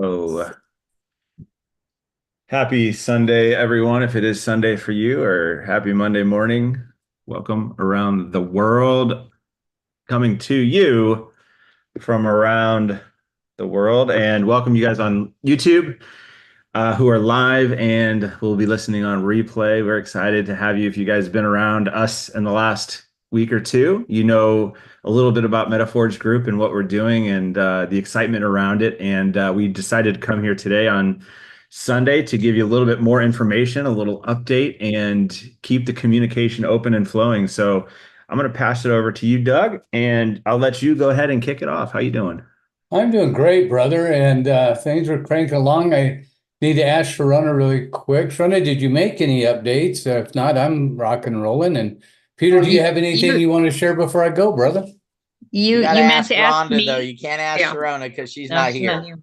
Oh, happy Sunday, everyone. If it is Sunday for you, or happy Monday morning. Welcome around the world, coming to you from around the world. And welcome you guys on YouTube who are live and will be listening on replay. We're excited to have you. If you guys have been around us in the last week or two, you know a little bit about MetaForge Group and what we're doing and the excitement around it. And we decided to come here today on Sunday to give you a little bit more information, a little update, and keep the communication open and flowing. So I'm going to pass it over to you, Doug, and I'll let you go ahead and kick it off. How you doing? I'm doing great, brother, and things are cranking along. I need to ask Sharona really quick. Sharona, did you make any updates? If not, I'm rocking and rolling. And Peter, Oh, do you have anything you want to share before I go, brother? you gotta meant ask to ask Rhonda though. me? You can't ask Yeah. Sharona because she's No, not she's here. not here.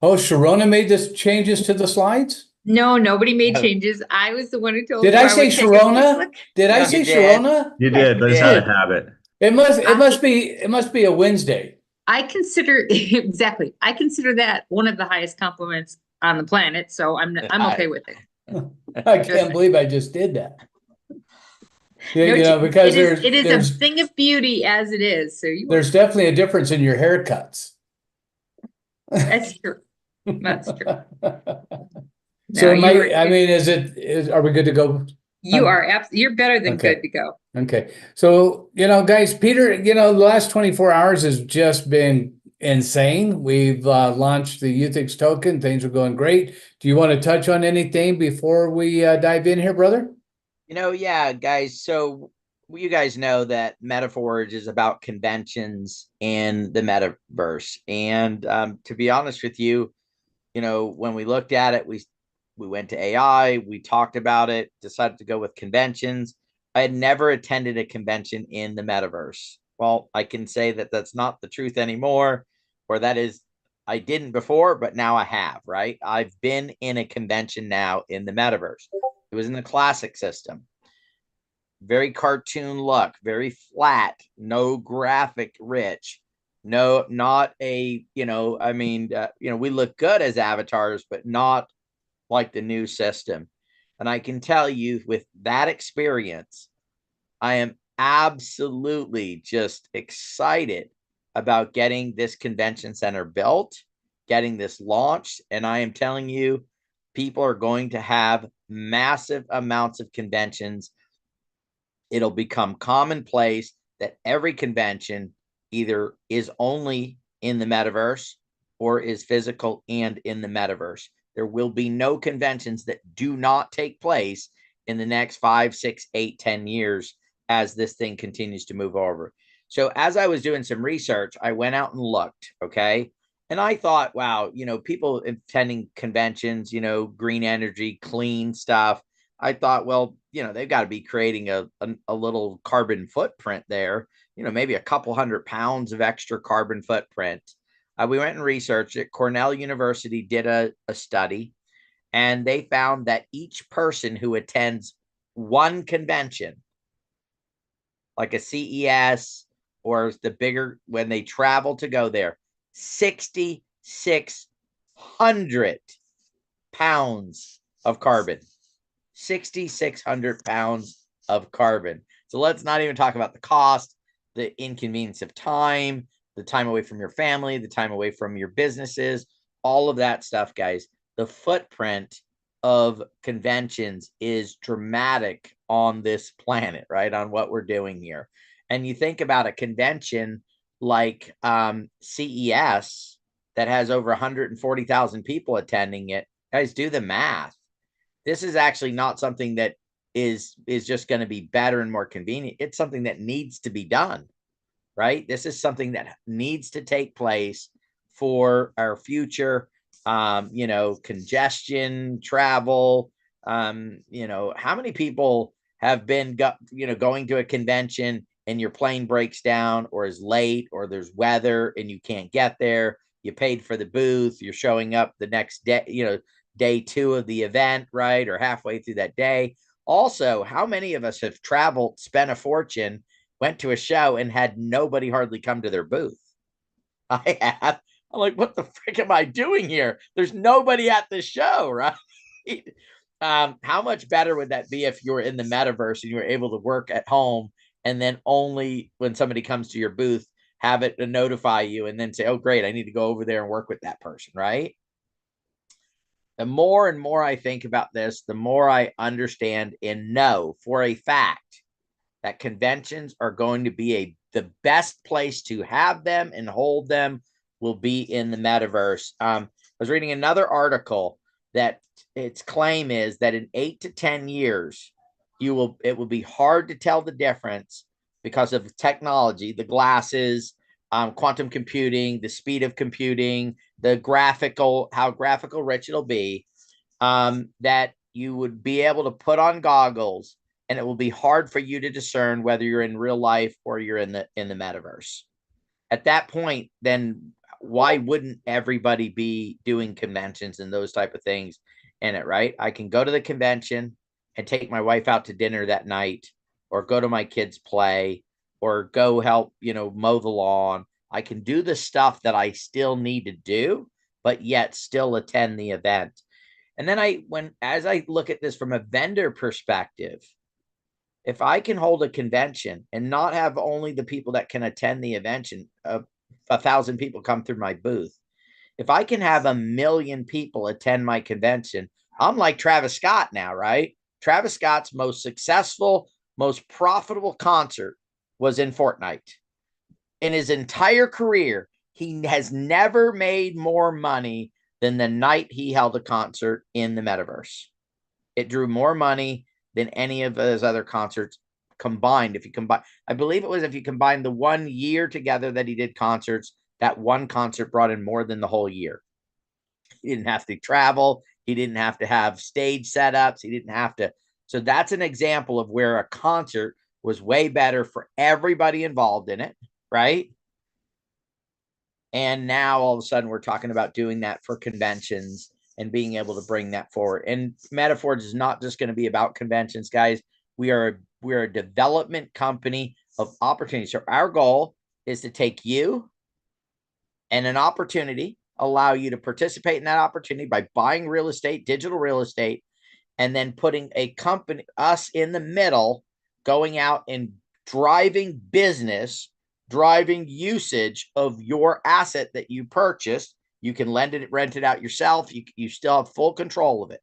Oh, Sharona made this changes to the slides? No, nobody made No. changes. I was the one who told Did you I I say would take a quick Sharona? look. Did I Yeah. say You did. Sharona? You did, but it's not a did. habit. It must be a Wednesday. I consider exactly. I consider that one of the highest compliments on the planet, so I'm okay with it. I can't believe I just did that. Yeah, No, because it is a there's thing of beauty as it is. So there's definitely a difference in your haircuts. that's true. That's true. So No, are we good to go? you're better than Okay. good to go. Okay. So, guys, Peter, the last 24 hours has just been insane. We've launched the UTX token. Things are going great. Do you want to touch on anything before we dive in here, brother? Yeah, guys. So you guys know that MetaForge is about conventions in the metaverse. And to be honest with you, when we looked at it, we went to AI, we talked about it, decided to go with conventions. I had never attended a convention in the metaverse. Well, I can say that that's not the truth anymore, or that is, I didn't before, but now I have, right? I've been in a convention now in the metaverse. It was in the classic system. Very cartoon look, very flat, no graphic rich. No, not a, we look good as avatars, but not like the new system. And I can tell you with that experience, I am absolutely just excited about getting this convention center built, getting this launched. And I am telling you, people are going to have massive amounts of conventions. It'll become commonplace that every convention either is only in the metaverse or is physical and in the metaverse. There will be no conventions that do not take place in the next 5, 6, 8, 10 years as this thing continues to move over. So as I was doing some research, I went out and looked, okay? And I thought, wow, people attending conventions, green energy, clean stuff. I thought, well, they've got to be creating a little carbon footprint there, maybe a couple 100 pounds of extra carbon footprint. We went and researched it. Cornell University did a study, and they found that each person who attends one convention, like a CES or the bigger, when they travel to go there, 6,600 pounds of carbon. 6,600 pounds of carbon. So let's not even talk about the cost, the inconvenience of time, the time away from your family, the time away from your businesses, all of that stuff, guys. The footprint of conventions is dramatic on this planet, right? On what we're doing here. And you think about a convention like CES that has over 140,000 people attending it. Guys, do the math. This is actually not something that is just going to be better and more convenient. It's something that needs to be done, right? This is something that needs to take place for our future, congestion, travel. How many people have been, going to a convention and your plane breaks down or is late or there's weather and you can't get there? You paid for the booth. You're showing up the next day, day 2 of the event, right? Or halfway through that day. Also, how many of us have traveled, spent a fortune, went to a show and had nobody hardly come to their booth? I have. I'm like, what the frick am I doing here? There's nobody at the show, right? How much better would that be if you were in the metaverse and you were able to work at home, and then only when somebody comes to your booth, have it to notify you and then say, oh, great, I need to go over there and work with that person, right? The more and more I think about this, the more I understand and know for a fact that conventions are going to be the best place to have them and hold them will be in the metaverse. I was reading another article that its claim is that in 8 to 10 years, it will be hard to tell the difference because of technology, the glasses, quantum computing, the speed of computing, how graphical rich it'll be, that you would be able to put on goggles and it will be hard for you to discern whether you're in real life or you're in the metaverse. At that point, then why wouldn't everybody be doing conventions and those type of things in it, right? I can go to the convention and take my wife out to dinner that night, or go to my kids' play, or go help, mow the lawn. I can do the stuff that I still need to do, but yet still attend the event. And then as I look at this from a vendor perspective, if I can hold a convention and not have only the people that can attend the event, 1,000 people come through my booth, if I can have 1 million people attend my convention, I'm like Travis Scott now, right? Travis Scott's most successful, most profitable concert was in Fortnite. In his entire career, he has never made more money than the night he held a concert in the metaverse. It drew more money than any of his other concerts combined. I believe it was, if you combine the 1 year together that he did concerts, that one concert brought in more than the whole year. He didn't have to travel. He didn't have to have stage setups. He didn't have to. So that's an example of where a concert was way better for everybody involved in it, right? And now all of a sudden we're talking about doing that for conventions and being able to bring that forward. And MetaForge is not just going to be about conventions, guys. We're a development company of opportunities. So our goal is to take you and an opportunity, allow you to participate in that opportunity by buying real estate, digital real estate, and then putting us in the middle, going out and driving business, driving usage of your asset that you purchased. You can rent it out yourself. You still have full control of it.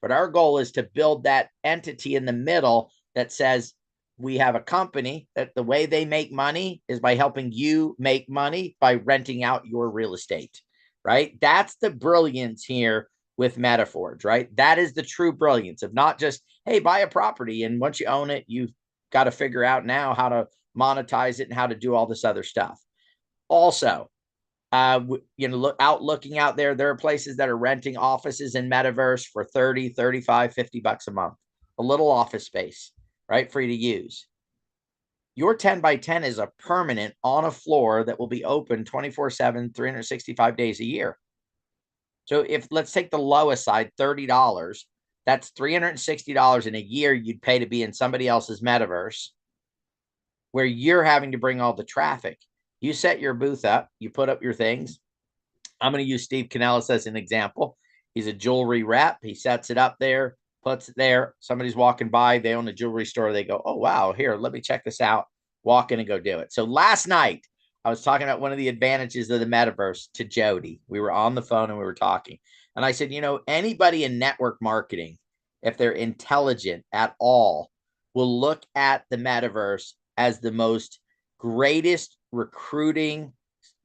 But our goal is to build that entity in the middle that says, we have a company that the way they make money is by helping you make money by renting out your real estate, right? That's the brilliance here with MetaForge, right? That is the true brilliance of not just, hey, buy a property, and once you own it, you've got to figure out now how to monetize it and how to do all this other stuff. Also, looking out there are places that are renting offices in metaverse for 30, 35, 50 bucks a month, a little office space, right? Free to use. Your 10 by 10 is a permanent on a floor that will be open 24/7, 365 days a year. So let's take the lowest side, $30, that's $360 in a year you'd pay to be in somebody else's metaverse, where you're having to bring all the traffic. You set your booth up, you put up your things. I'm going to use Steve Canellis as an example. He's a jewelry rep. He sets it up there, puts it there. Somebody's walking by, they own a jewelry store. They go, oh, wow, here, let me check this out. Walk in and go do it. So last night, I was talking about one of the advantages of the metaverse to Jody. We were on the phone and we were talking. And I said, anybody in network marketing, if they're intelligent at all, will look at the metaverse as the most greatest recruiting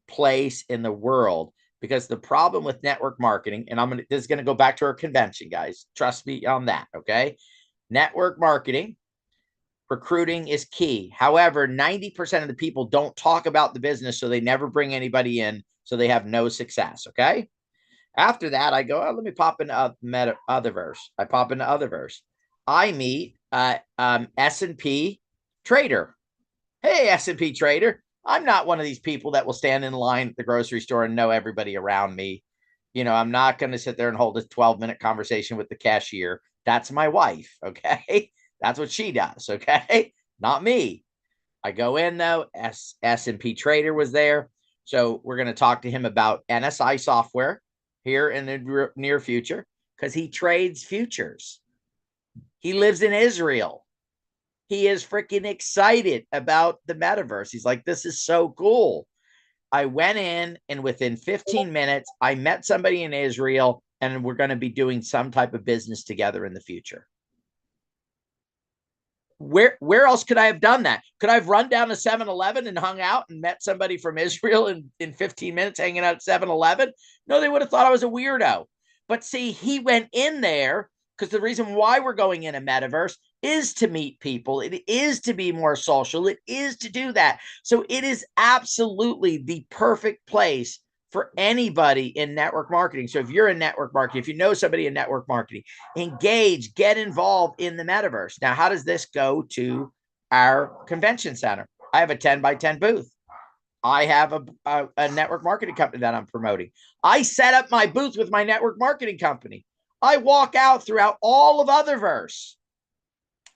place in the world. Because the problem with network marketing, and this is going to go back to our convention, guys. Trust me on that, okay? Network marketing, recruiting is key. However, 90% of the people don't talk about the business, so they never bring anybody in, so they have no success, okay? After that, I go, let me pop into Otherverse. I pop into Otherverse. I meet S&P Trader. Hey, S&P Trader. I'm not one of these people that will stand in line at the grocery store and know everybody around me. I'm not going to sit there and hold a 12-minute conversation with the cashier. That's my wife, okay? That's what she does, okay? Not me. I go in, though. S&P Trader was there. So we're going to talk to him about NSI software here in the near future, because he trades futures. He lives in Israel. He is freaking excited about the metaverse. He's like, this is so cool. I went in, and within 15 minutes, I met somebody in Israel, and we're going to be doing some type of business together in the future. Where else could I have done that? Could I have run down to 7-Eleven and hung out and met somebody from Israel in 15 minutes hanging out at 7-Eleven? No, they would have thought I was a weirdo. But see, he went in there because the reason why we're going in a metaverse is to meet people. It is to be more social. It is to do that. So it is absolutely the perfect place for anybody in network marketing. So if you're in network marketing, if you know somebody in network marketing, engage, get involved in the metaverse. Now, how does this go to our convention center? I have a 10 by 10 booth. I have a network marketing company that I'm promoting. I set up my booth with my network marketing company. I walk out throughout all of Otherverse.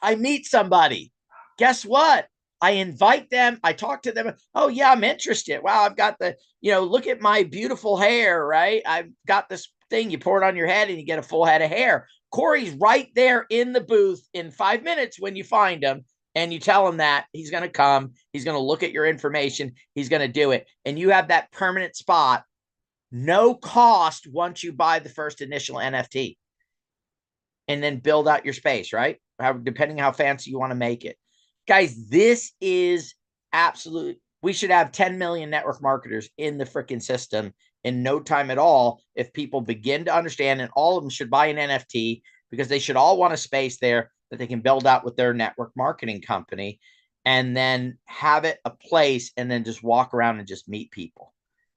I meet somebody. Guess what? I invite them. I talk to them. Oh, yeah, I'm interested. Wow, I've got look at my beautiful hair, right? I've got this thing. You pour it on your head and you get a full head of hair. Corey's right there in the booth in 5 minutes when you find him, and you tell him that he's going to come. He's going to look at your information. He's going to do it. And you have that permanent spot, no cost once you buy the first initial NFT, and then build out your space, right? Depending how fancy you want to make it. Guys, this is absolute. We should have 10 million network marketers in the freaking system in no time at all if people begin to understand, and all of them should buy an NFT because they should all want a space there that they can build out with their network marketing company, and then have it a place, and then just walk around and just meet people.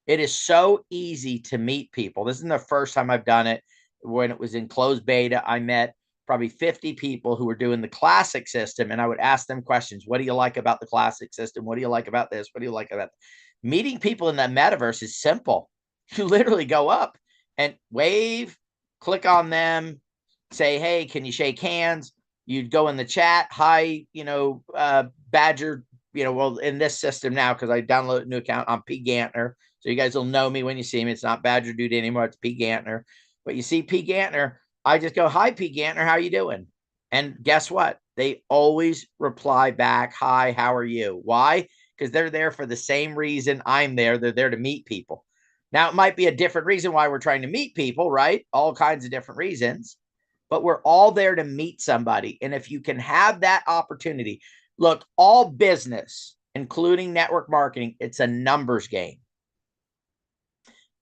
It is so easy to meet people. This isn't the first time I've done it. When it was in closed beta, I met probably 50 people who were doing the classic system, and I would ask them questions. What do you like about the classic system? What do you like about this? What do you like about that? Meeting people in the metaverse is simple. You literally go up and wave, click on them, say, hey, can you shake hands? You'd go in the chat. Hi, Badger, well, in this system now, because I downloaded a new account, I'm P. Gantner. So you guys will know me when you see me. It's not Badger Dude anymore. It's P. Gantner. But you see P. Gantner, I just go, hi, P. Gantner, how you doing? And guess what? They always reply back, hi, how are you? Why? Because they're there for the same reason I'm there. They're there to meet people. Now, it might be a different reason why we're trying to meet people, right? All kinds of different reasons. But we're all there to meet somebody. And if you can have that opportunity, look, all business, including network marketing, it's a numbers game.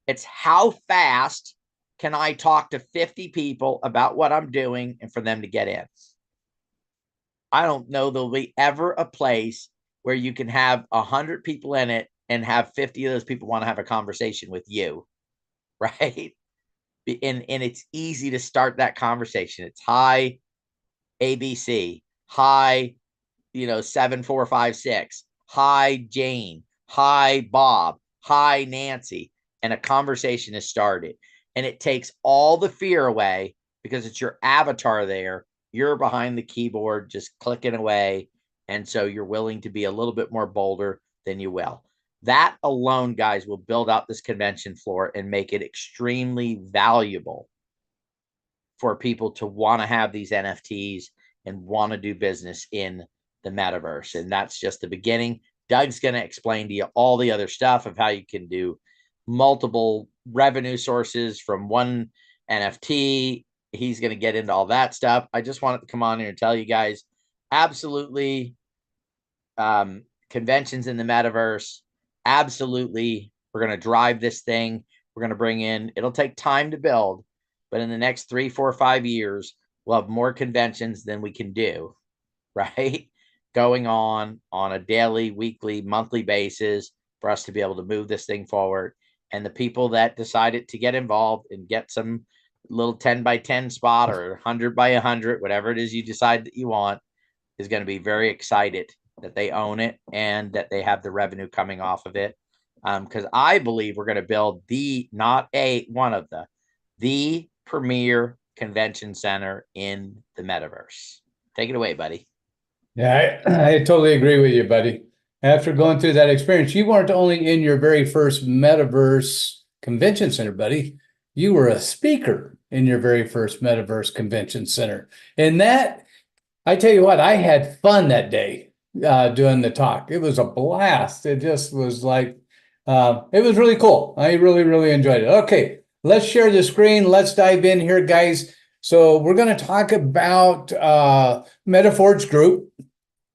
It's how fast can I talk to 50 people about what I'm doing and for them to get in? I don't know there'll be ever a place where you can have 100 people in it and have 50 of those people want to have a conversation with you, right? And it's easy to start that conversation. It's hi, ABC, hi, 7456, hi, Jane, hi, Bob, hi, Nancy, and a conversation is started. And it takes all the fear away because it's your avatar there. You're behind the keyboard just clicking away. And so you're willing to be a little bit more bolder than you will. That alone, guys, will build out this convention floor and make it extremely valuable for people to want to have these NFTs and want to do business in the metaverse. And that's just the beginning. Doug's going to explain to you all the other stuff of how you can do multiple revenue sources from one NFT. He's going to get into all that stuff. I just wanted to come on here and tell you guys, absolutely, conventions in the metaverse, absolutely, we're going to drive this thing. We're going to bring in, it'll take time to build, but in the next 3, 4, 5 years, we'll have more conventions than we can do, right? Going on a daily, weekly, monthly basis for us to be able to move this thing forward. And the people that decided to get involved and get some little 10 by 10 spot or 100 by 100, whatever it is you decide that you want, is going to be very excited that they own it and that they have the revenue coming off of it. Because I believe we're going to build the premier convention center in the metaverse. Take it away, buddy. Yeah, I totally agree with you, buddy. after going through that experience, you weren't only in your very first metaverse convention center, buddy, you were a speaker in your very first metaverse convention center. And that, I tell you what, I had fun that day doing the talk. It was a blast. It just was like, it was really cool. I really, really enjoyed it. Okay, let's share the screen. Let's dive in here, guys. So we're going to talk about MetaForge Group.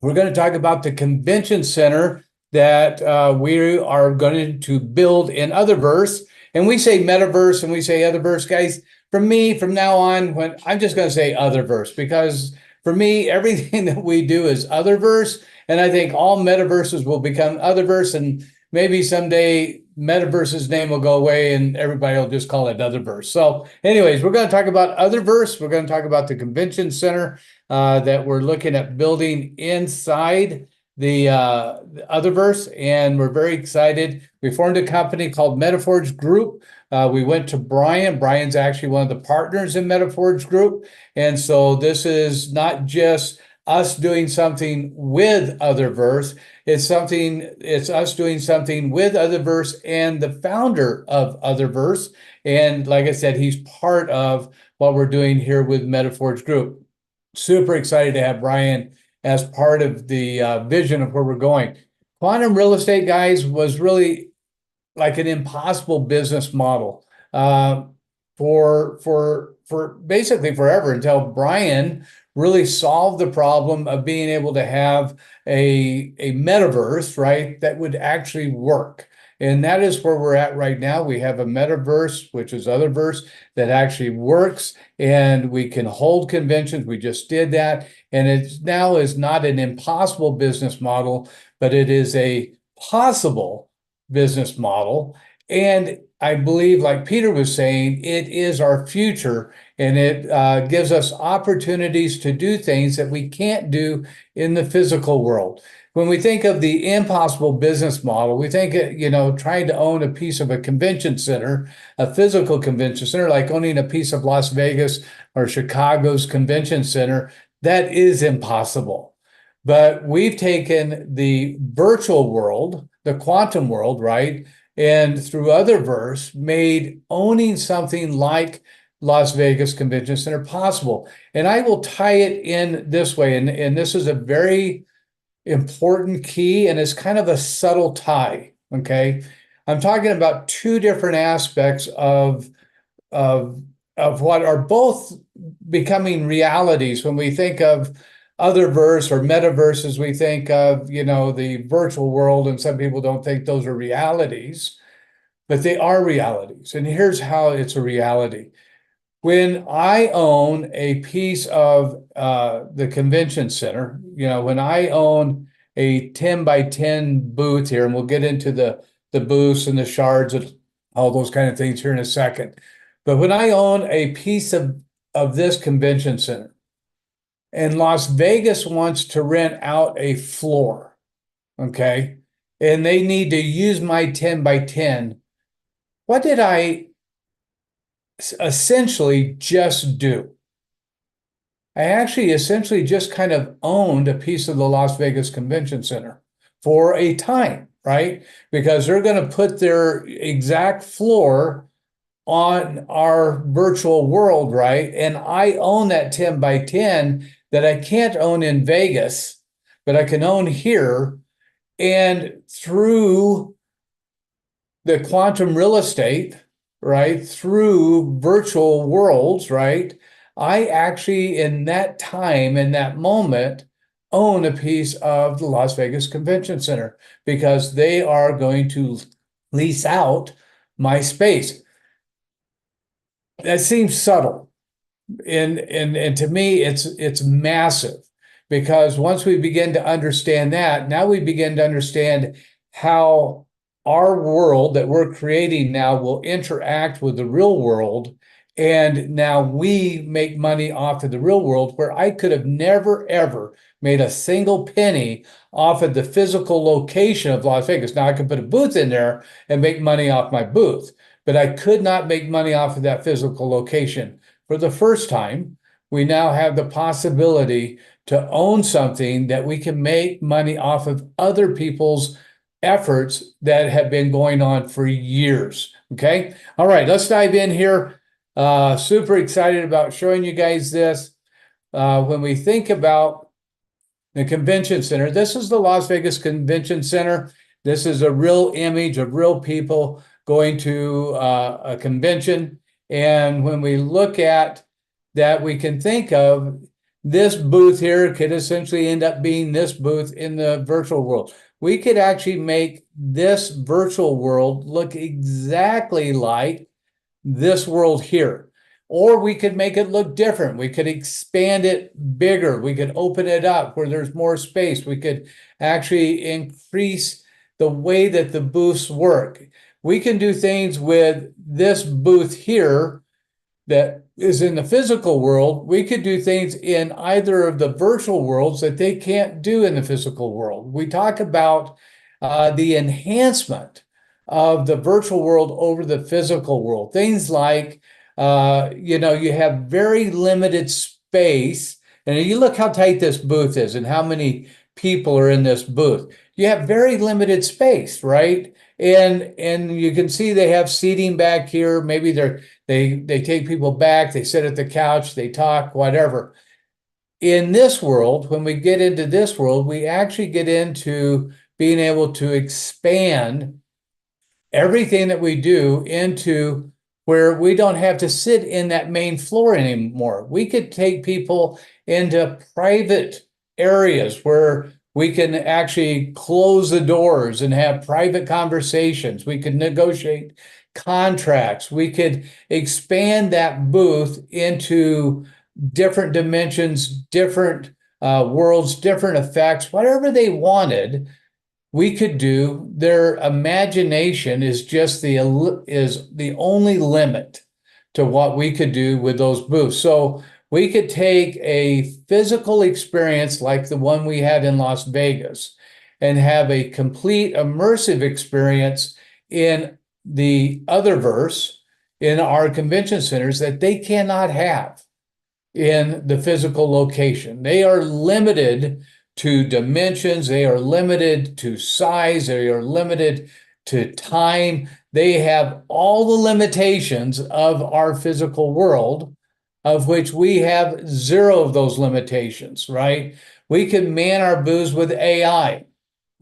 We're going to talk about the convention center that we are going to build in Otherverse. And we say metaverse and we say Otherverse, guys. For me, from now on, when I'm just going to say Otherverse, because for me, everything that we do is Otherverse. And I think all metaverses will become Otherverse. And maybe someday Metaverse's name will go away and everybody will just call it Otherverse. So anyways, we're going to talk about Otherverse. We're going to talk about the convention center that we're looking at building inside the Otherverse, and we're very excited. We formed a company called MetaForge Group. We went to Brian. Brian's actually one of the partners in MetaForge Group. And so this is not just us doing something with Otherverse. It's us doing something with Otherverse and the founder of Otherverse. And like I said, he's part of what we're doing here with MetaForge Group. Super excited to have Brian as part of the vision of where we're going. Quantum real estate, guys, was really like an impossible business model for basically forever, until Brian really solved the problem of being able to have a metaverse, right, that would actually work. And that is where we're at right now. We have a metaverse, which is Otherverse, that actually works, and we can hold conventions. We just did that. And it now is not an impossible business model, but it is a possible business model. And I believe, like Peter was saying, it is our future, and it gives us opportunities to do things that we can't do in the physical world. When we think of the impossible business model, we think, trying to own a piece of a convention center, a physical convention center, like owning a piece of Las Vegas or Chicago's convention center, that is impossible. But we've taken the virtual world, the quantum world, right, and through Otherverse, made owning something like Las Vegas Convention Center possible. And I will tie it in this way, and this is a very important key, and it's kind of a subtle tie, okay? I'm talking about two different aspects of what are both becoming realities. When we think of Otherverse or metaverses, we think of, the virtual world, and some people don't think those are realities, but they are realities. And here's how it's a reality. When I own a piece of the convention center, when I own a 10 by 10 booth here, and we'll get into the booths and the shards and all those kind of things here in a second. But when I own a piece of this convention center, and Las Vegas wants to rent out a floor, okay, and they need to use my 10 by 10, what did I essentially just do? I actually essentially just kind of owned a piece of the Las Vegas Convention Center for a time, right? Because they're going to put their exact floor on our virtual world, right? And I own that 10 by 10 that I can't own in Vegas, but I can own here. And through the quantum real estate, right, through virtual worlds, right, I actually, in that time, in that moment, own a piece of the Las Vegas Convention Center, because they are going to lease out my space. That seems subtle, and to me, it's massive, because once we begin to understand that, now we begin to understand how our world that we're creating now will interact with the real world. And now we make money off of the real world, where I could have never, ever made a single penny off of the physical location of Las Vegas. Now I could put a booth in there and make money off my booth, but I could not make money off of that physical location. For the first time, we now have the possibility to own something that we can make money off of other people's efforts that have been going on for years. Okay. All right, let's dive in here. Super excited about showing you guys this. When we think about the convention center, this is the Las Vegas Convention Center. This is a real image of real people going to a convention. And when we look at that, we can think of this booth here could essentially end up being this booth in the virtual world. We could actually make this virtual world look exactly like this world here. Or we could make it look different. We could expand it bigger. We could open it up where there's more space. We could actually increase the way that the booths work. We can do things with this booth here that is in the physical world. We could do things in either of the virtual worlds that they can't do in the physical world. We talk about the enhancement of the virtual world over the physical world. Things like, you have very limited space. And you look how tight this booth is and how many people are in this booth. You have very limited space, right? And you can see they have seating back here. Maybe they take people back, they sit at the couch, they talk, whatever. In this world, when we get into this world, we actually get into being able to expand everything that we do into where we don't have to sit in that main floor anymore. We could take people into private areas where we can actually close the doors and have private conversations. We could negotiate contracts. We could expand that booth into different dimensions, different worlds, different effects, whatever they wanted. We could do. Their imagination is just the only limit to what we could do with those booths. So we could take a physical experience like the one we had in Las Vegas and have a complete immersive experience in the other verse in our convention centers that they cannot have in the physical location. They are limited to dimensions, they are limited to size, they are limited to time. They have all the limitations of our physical world, of which we have zero of those limitations, right? We could man our booths with AI.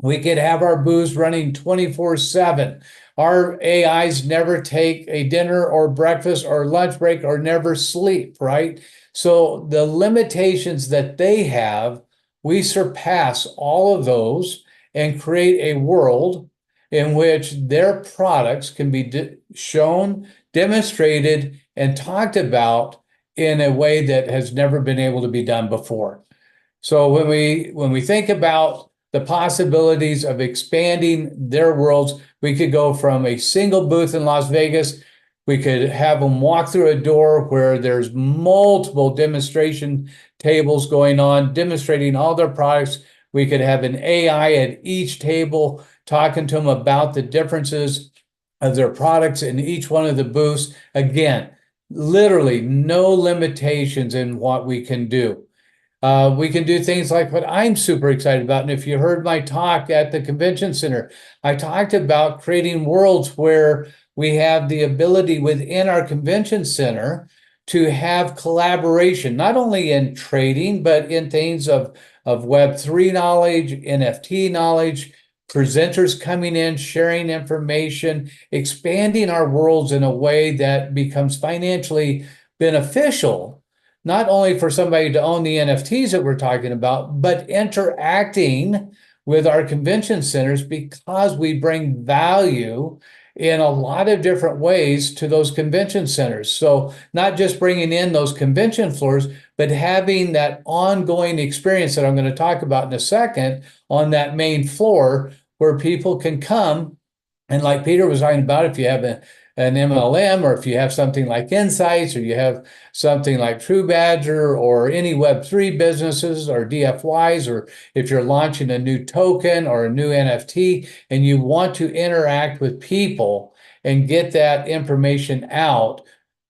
We could have our booths running 24/7. Our AIs never take a dinner or breakfast or lunch break or never sleep, right? So the limitations that they have, we surpass all of those and create a world in which their products can be shown, demonstrated, and talked about in a way that has never been able to be done before. So when we think about the possibilities of expanding their worlds, we could go from a single booth in Las Vegas. We could have them walk through a door where there's multiple demonstration tables going on, demonstrating all their products. We could have an AI at each table talking to them about the differences of their products in each one of the booths. Again, literally no limitations in what we can do. We can do things like what I'm super excited about. And if you heard my talk at the convention center, I talked about creating worlds where we have the ability within our convention center to have collaboration, not only in trading, but in things of Web3 knowledge, NFT knowledge, presenters coming in, sharing information, expanding our worlds in a way that becomes financially beneficial, not only for somebody to own the NFTs that we're talking about, but interacting with our convention centers because we bring value in a lot of different ways to those convention centers. So not just bringing in those convention floors, but having that ongoing experience that I'm going to talk about in a second on that main floor where people can come. And like Peter was talking about, if you have an MLM, or if you have something like Insights, or you have something like True Badger, or any Web3 businesses or DFYs, or if you're launching a new token or a new NFT and you want to interact with people and get that information out,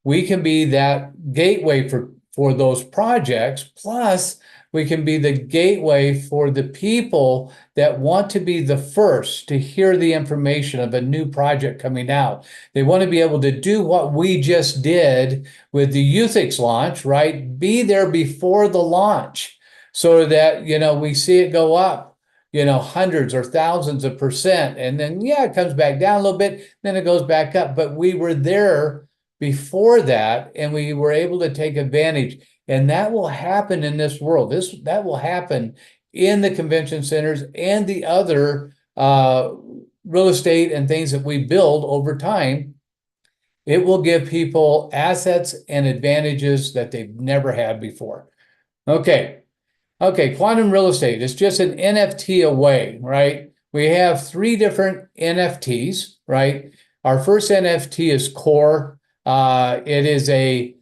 we can be that gateway for those projects. Plus, we can be the gateway for the people that want to be the first to hear the information of a new project coming out. They want to be able to do what we just did with the UTHIX launch, right? Be there before the launch so that, we see it go up, hundreds or thousands of percent. And then, it comes back down a little bit, then it goes back up. But we were there before that, and we were able to take advantage. And that will happen in this world. That will happen in the convention centers and the other real estate and things that we build over time. It will give people assets and advantages that they've never had before. Okay, quantum real estate is just an NFT away, right? We have 3 different NFTs, right? Our first NFT is Core. It is a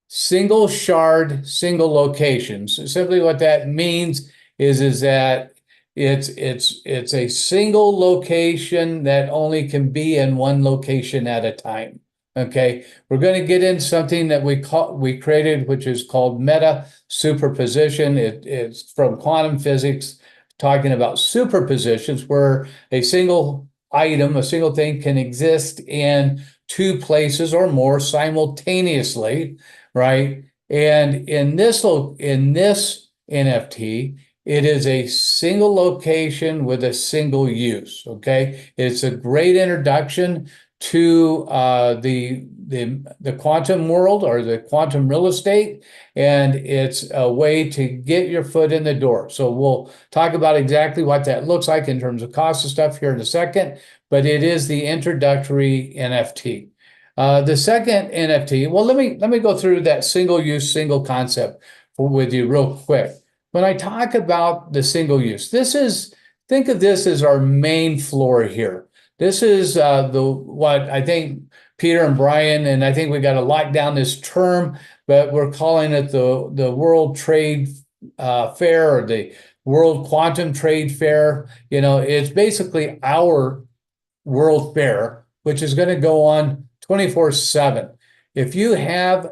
single shard, single location. So simply what that means is that it's a single location that only can be in one location at a time. Okay, we're going to get into something that we created, which is called meta superposition. It's from quantum physics, talking about superpositions, where a single item, a single thing, can exist in 2 places or more simultaneously, right? And in this NFT, it is a single location with a single use. Okay, it's a great introduction to the quantum world, or the quantum real estate, and it's a way to get your foot in the door. So we'll talk about exactly what that looks like in terms of cost of stuff here in a second, but it is the introductory NFT. The second NFT, well, let me go through that single use, single concept with you real quick. When I talk about the single use, think of this as our main floor here. This is what I think Peter and Brian, and I think we got to lock down this term, but we're calling it the World Trade Fair, or the World Quantum Trade Fair. It's basically our World Fair, which is going to go on 24/7. If you have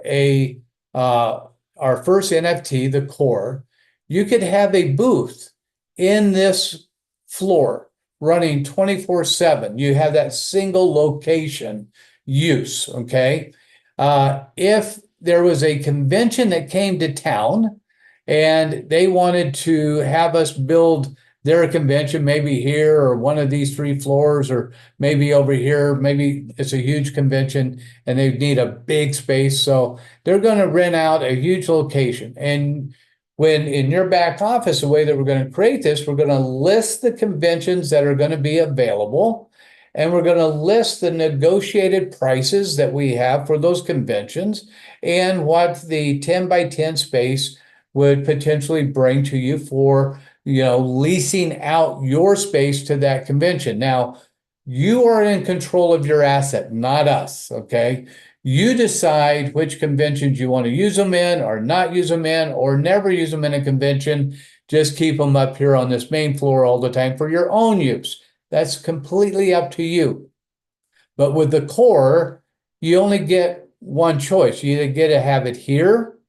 our first NFT, the Core, you could have a booth in this floor running 24/7. You have that single location use, okay? If there was a convention that came to town and they wanted to have us build their convention, maybe here or one of these 3 floors, or maybe over here, maybe it's a huge convention and they need a big space. So they're going to rent out a huge location. And when in your back office, the way that we're going to create this, we're going to list the conventions that are going to be available, and we're going to list the negotiated prices that we have for those conventions and what the 10 by 10 space would potentially bring to you for, leasing out your space to that convention. Now, you are in control of your asset, not us, okay? You decide which conventions you want to use them in or not use them in, or never use them in a convention. Just keep them up here on this main floor all the time for your own use. That's completely up to you. But with the Core, you only get one choice. You either get to have it here,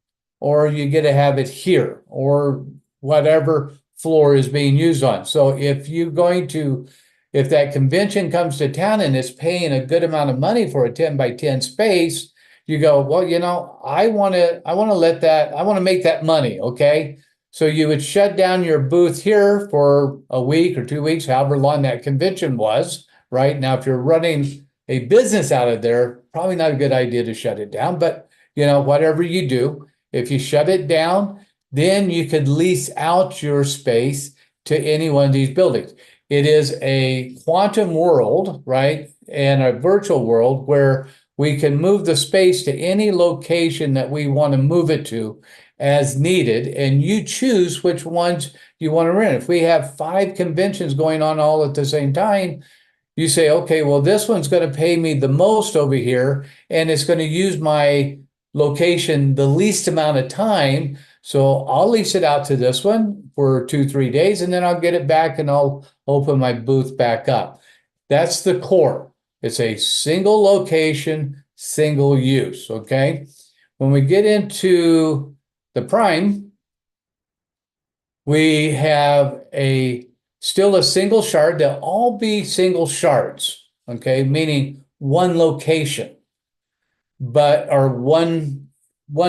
or you get to have it here, or whatever floor is being used on. So if that convention comes to town and it's paying a good amount of money for a 10 by 10 space, you go, well, I want to make that money. Okay. So you would shut down your booth here for a week or 2 weeks, however long that convention was, right? Now, if you're running a business out of there, probably not a good idea to shut it down, but whatever you do, if you shut it down, then you could lease out your space to any one of these buildings. It is a quantum world, right? And a virtual world where we can move the space to any location that we want to move it to as needed. And you choose which ones you want to rent. If we have 5 conventions going on all at the same time, you say, okay, well, this one's going to pay me the most over here, and it's going to use my location the least amount of time. So I'll lease it out to this one for 2-3 days, and then I'll get it back and I'll open my booth back up. That's the Core. It's a single location, single use, okay? When we get into the prime, we have still a single shard. They'll all be single shards, okay, meaning one location, or one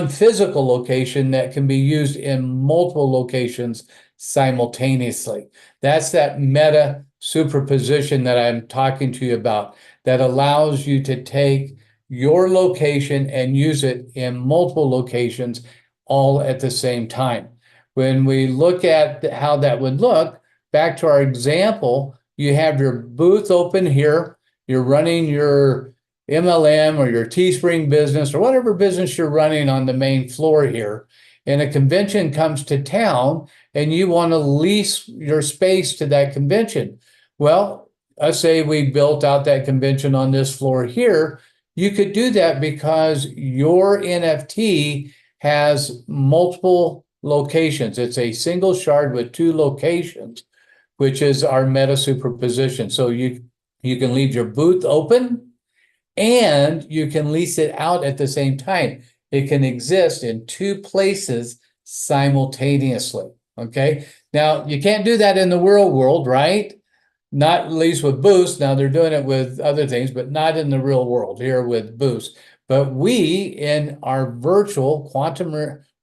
physical location that can be used in multiple locations simultaneously. That's that meta superposition that I'm talking to you about, that allows you to take your location and use it in multiple locations all at the same time. When we look at how that would look, back to our example, you have your booth open here, you're running your MLM or your Teespring business or whatever business you're running on the main floor here, and a convention comes to town and you want to lease your space to that convention. Well, let's say we built out that convention on this floor here. You could do that because your NFT has multiple locations. It's a single shard with two locations, which is our meta superposition. So you can leave your booth open and you can lease it out at the same time. It can exist in two places simultaneously, okay? Now, you can't do that in the real world, right? Not at least with Boost. Now, they're doing it with other things, but not in the real world here with Boost. But we, in our virtual quantum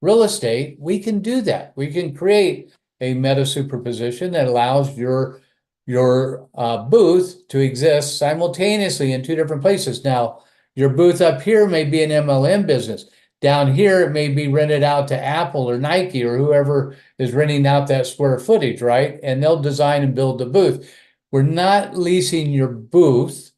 real estate, we can do that. We can create a meta superposition that allows your booth to exist simultaneously in two different places. Now, your booth up here may be an MLM business. Down here, it may be rented out to Apple or Nike or whoever is renting out that square footage, right? And they'll design and build the booth. We're not leasing your booth.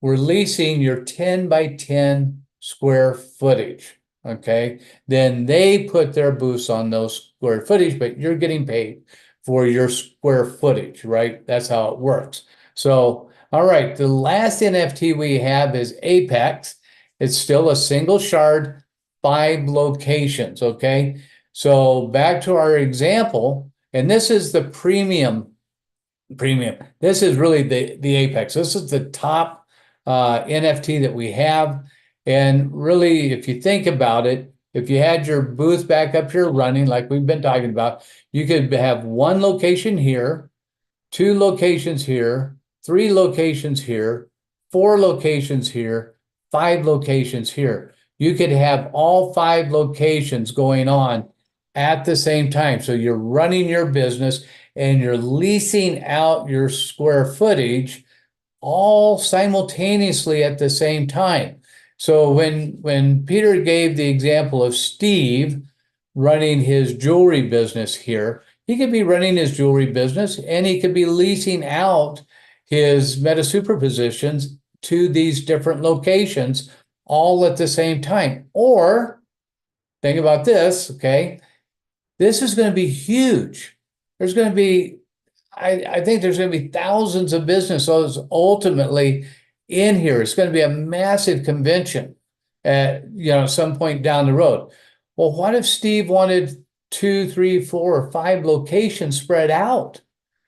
We're leasing your 10 by 10 square footage, okay? Then they put their booths on those square footage, but you're getting paid for your square footage, right? That's how it works. So, all right, the last NFT we have is Apex. It's still a single shard, 5 locations, okay? So back to our example, and this is the premium. This is really the Apex. This is the top NFT that we have. And really, if you think about it, if you had your booth back up here running, like we've been talking about, you could have 1 location here, 2 locations here, 3 locations here, 4 locations here, 5 locations here. You could have all 5 locations going on at the same time. So you're running your business and you're leasing out your square footage all simultaneously at the same time. So when Peter gave the example of Steve running his jewelry business here, he could be running his jewelry business and he could be leasing out his meta superpositions to these different locations all at the same time. Or think about this, okay? This is going to be huge. There's going to be, I think there's going to be thousands of businesses ultimately in here. It's going to be a massive convention at some point down the road. Well, what if Steve wanted 2, 3, 4, or 5 locations spread out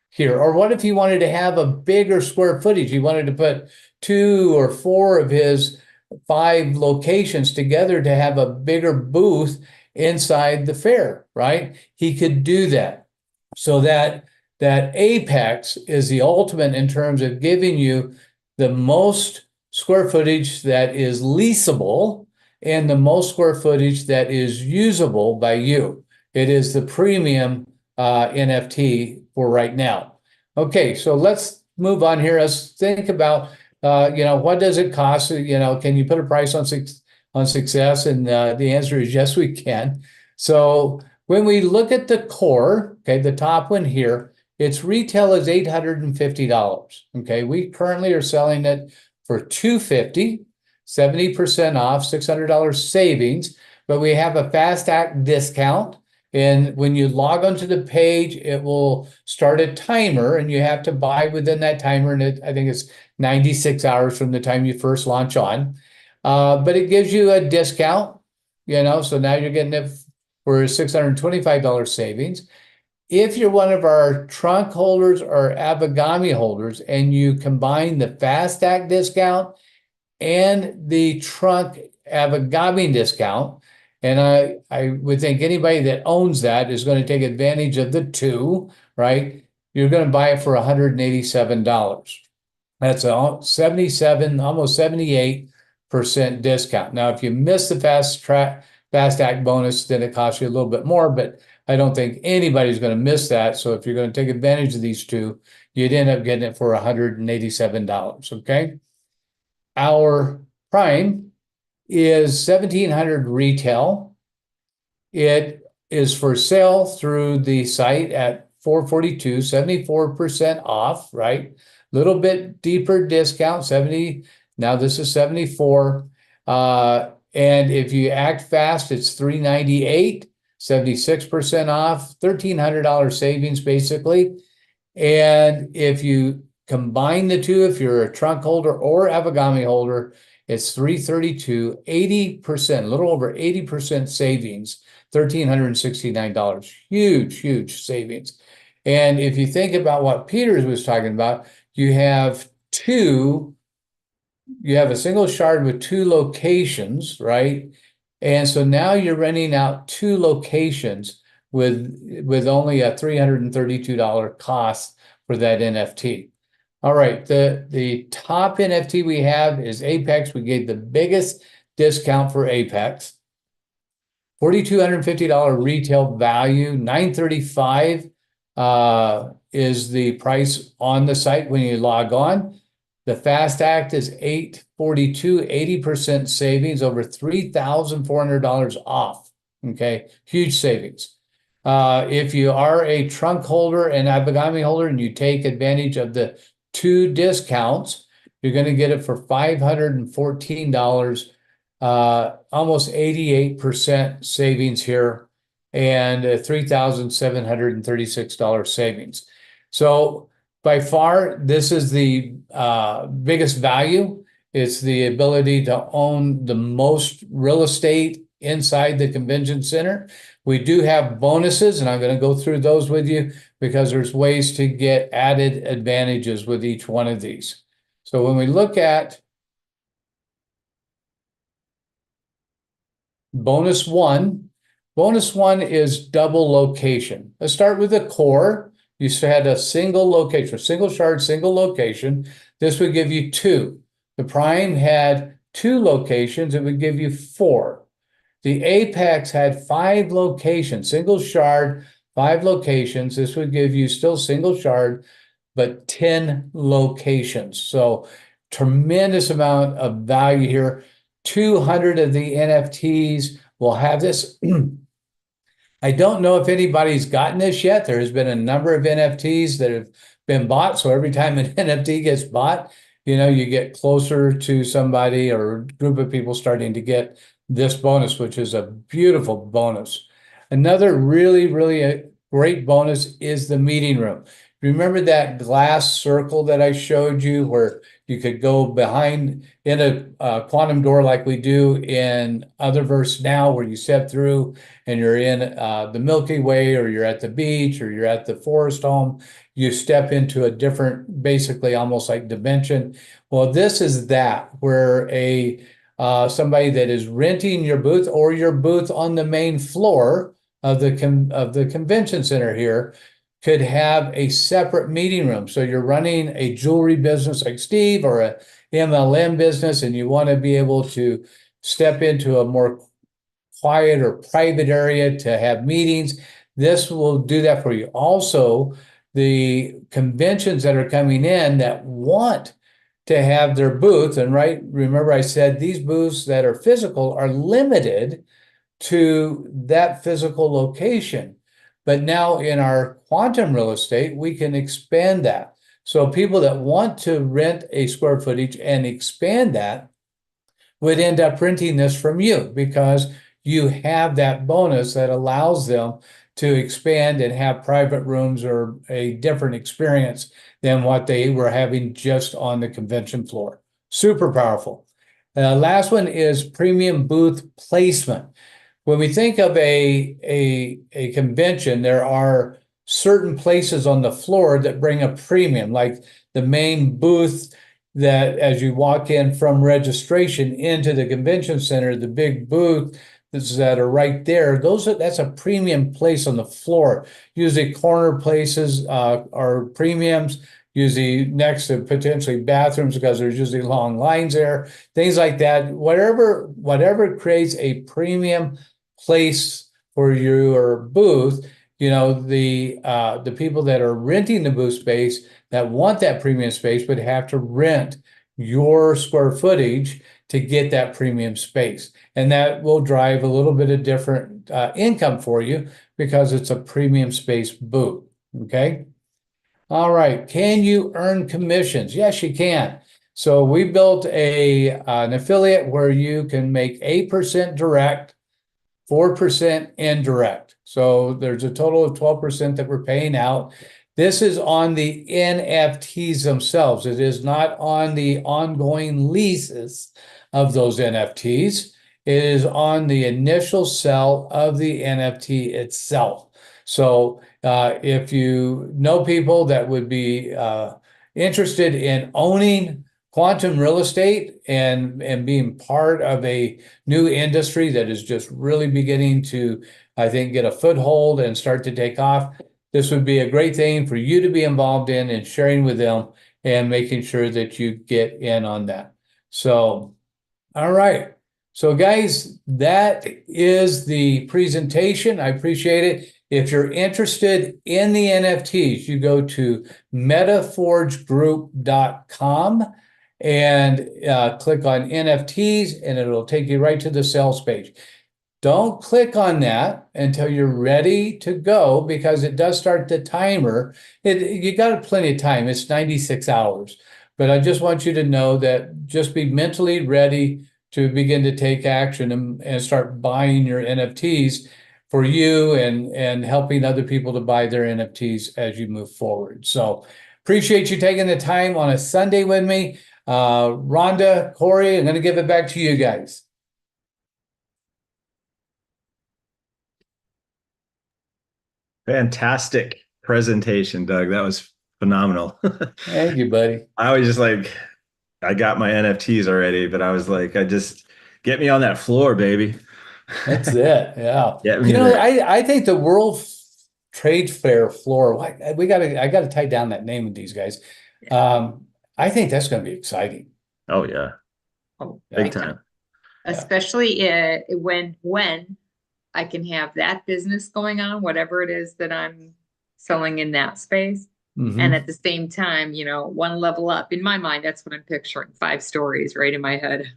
here? Or what if he wanted to have a bigger square footage? He wanted to put 2 or 4 of his 5 locations together to have a bigger booth inside the fair, right? He could do that. So that Apex is the ultimate in terms of giving you the most square footage that is leasable and the most square footage that is usable by you. It is the premium NFT for right now. Okay, so let's move on here. Let's think about, what does it cost? Can you put a price on success? And the answer is yes, we can. So when we look at the core, okay, the top one here, its retail is $850. Okay, we currently are selling it for $250, 70% off, $600 savings, but we have a fast act discount. And when you log onto the page, it will start a timer and you have to buy within that timer. And I think it's 96 hours from the time you first launch on. But it gives you a discount, so now you're getting it for $625 savings. If you're one of our trunk holders or Abigami holders and you combine the fast act discount and the trunk Abigami discount, And I would think anybody that owns that is going to take advantage of the 2, right? You're going to buy it for $187. That's a 77, almost 78% discount. Now, if you miss the fast act bonus, then it costs you a little bit more, but I don't think anybody's going to miss that. So if you're going to take advantage of these 2, you'd end up getting it for $187. Okay. Our prime is 1,700 retail. It is for sale through the site at $442, 74% off, right? Little bit deeper discount, 70. Now this is 74. And if you act fast, it's $398, 76% off, $1,300 savings basically. And if you combine the 2, if you're a trunk holder or Avagami holder, it's $332, 80%, a little over 80% savings, $1,369. Huge savings. And if you think about what Peters was talking about, you have a single shard with 2 locations, right? And so now you're renting out 2 locations with only a $332 cost for that NFT. All right, the top NFT we have is Apex. We gave the biggest discount for Apex. $4,250 retail value, $935 is the price on the site when you log on. The fast act is $842, 80% savings, over $3,400 off. Okay, huge savings. If you are a trunk holder and Abagami holder and you take advantage of the 2 discounts, you're going to get it for $514, almost 88% savings here, and $3,736 savings. So by far, this is the biggest value. It's the ability to own the most real estate inside the convention center. We do have bonuses, and I'm going to go through those with you because there's ways to get added advantages with each one of these. So when we look at bonus one is double location. Let's start with the core. You had a single location, single shard, single location. This would give you 2. The prime had 2 locations. It would give you 4. The Apex had 5 locations, single shard, 5 locations. This would give you still single shard, but 10 locations. So tremendous amount of value here. 200 of the NFTs will have this. I don't know if anybody's gotten this yet. There has been a number of NFTs that have been bought. So every time an NFT gets bought, you get closer to somebody or a group of people starting to get this bonus, which is a beautiful bonus. Another really great bonus is the meeting room. Remember that glass circle that I showed you where you could go behind in a quantum door like we do in Otherverse now, where you step through and you're in the Milky Way, or you're at the beach, or you're at the forest home. You step into a different, basically almost like dimension. Well, this is that, where somebody that is renting your booth or your booth on the main floor of the convention center here could have a separate meeting room. So you're running a jewelry business like Steve, or a MLM business, and you want to be able to step into a more quiet or private area to have meetings. This will do that for you. Also, the conventions that are coming in that want to have their booth, and remember I said these booths that are physical are limited to that physical location. But now in our quantum real estate, we can expand that. So people that want to rent a square footage and expand that would end up renting this from you, because you have that bonus that allows them to expand and have private rooms or a different experience than what they were having just on the convention floor. Super powerful. Last one is premium booth placement. When we think of a convention, there are certain places on the floor that bring a premium, like the main booth that as you walk in from registration into the convention center, the big booth that are right there, that's a premium place on the floor. Usually corner places are premiums, usually next to potentially bathrooms because there's usually long lines there, things like that. Whatever creates a premium place for your booth, the people that are renting the booth space that want that premium space would have to rent your square footage to get that premium space. And that will drive a little bit of different income for you because it's a premium space booth. Okay. All right. Can you earn commissions? Yes, you can. So we built an affiliate where you can make 8% direct, 4% indirect. So there's a total of 12% that we're paying out. This is on the NFTs themselves. It is not on the ongoing leases of those NFTs. It is on the initial sell of the NFT itself. So if you know people that would be interested in owning quantum real estate and being part of a new industry that is just really beginning to, I think, get a foothold and start to take off, this would be a great thing for you to be involved in and sharing with them and making sure that you get in on that. So, all right. So guys, that is the presentation. I appreciate it. If you're interested in the NFTs, you go to metaforgegroup.com and click on NFTs, and it'll take you right to the sales page. Don't click on that until you're ready to go, because it does start the timer. You got plenty of time. It's 96 hours. But I just want you to know that just be mentally ready to begin to take action and start buying your NFTs for you and helping other people to buy their NFTs as you move forward. So appreciate you taking the time on a Sunday with me. Rhonda, Corey, I'm going to give it back to you guys. Fantastic presentation, Doug. That was phenomenal. Thank you, buddy. I was just like, I got my NFTs already, but I was like, get me on that floor, baby. That's it. Yeah. Get me there. I think the World Trade Fair floor, I got to tie down that name with these guys. I think that's going to be exciting. Oh yeah. Oh, Big time. Especially when I can have that business going on, whatever it is that I'm selling in that space. And at the same time, one level up. In my mind, that's what I'm picturing. 5 stories right in my head.